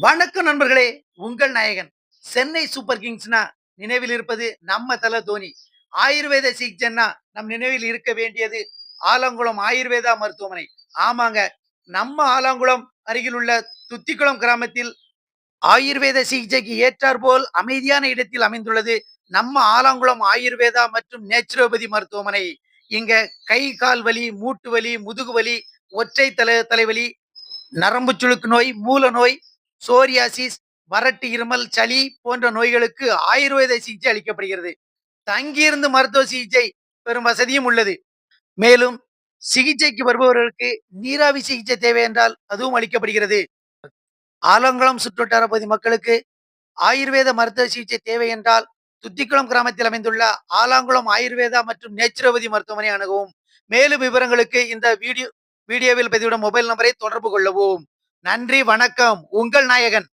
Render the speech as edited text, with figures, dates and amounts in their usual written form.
வணக்கம் நண்பர்களே. உங்கள் நாயகன். சென்னை சூப்பர் கிங்ஸ்னா நினைவில் இருப்பது நம்ம தல தோனி. ஆயுர்வேத சிகிச்சைன்னா நம் நினைவில் இருக்க வேண்டியது ஆலங்குளம் ஆயுர்வேதா மருத்துவமனை. ஆமாங்க. நம்ம ஆலங்குளம் அருகில் உள்ள துத்திக்குளம் கிராமத்தில் ஆயுர்வேத சிகிச்சைக்கு ஏற்றாற்போல் அமைதியான இடத்தில் அமைந்துள்ளது நம்ம ஆலங்குளம் ஆயுர்வேதா மற்றும் நேச்சுரோபதி மருத்துவமனை. இங்க கை, கால் வலி, மூட்டு வலி, முதுகு வலி, ஒற்றை தலைவலி, நரம்பு சுளுக்கு நோய், மூல நோய், சோரியாசிஸ், வறட்டு இருமல், சளி போன்ற நோய்களுக்கு ஆயுர்வேத சிகிச்சை அளிக்கப்படுகிறது. தங்கியிருந்து மருத்துவ சிகிச்சை பெறும் வசதியும் உள்ளது. மேலும் சிகிச்சைக்கு வருபவர்களுக்கு நீராவி சிகிச்சை தேவை என்றால் அதுவும் அளிக்கப்படுகிறது. ஆலங்குளம் சுற்றுவட்டார பகுதி மக்களுக்கு ஆயுர்வேத மருத்துவ சிகிச்சை தேவை என்றால் துத்திக்குளம் கிராமத்தில் அமைந்துள்ள ஆலாங்குளம் ஆயுர்வேதா மற்றும் நேச்சுரோபதி மருத்துவமனை அணுகவும். மேலும் விவரங்களுக்கு இந்த வீடியோவில் பதிவிடும் மொபைல் நம்பரை தொடர்பு கொள்ளவும். நன்றி, வணக்கம். உங்கள் நாயகன்.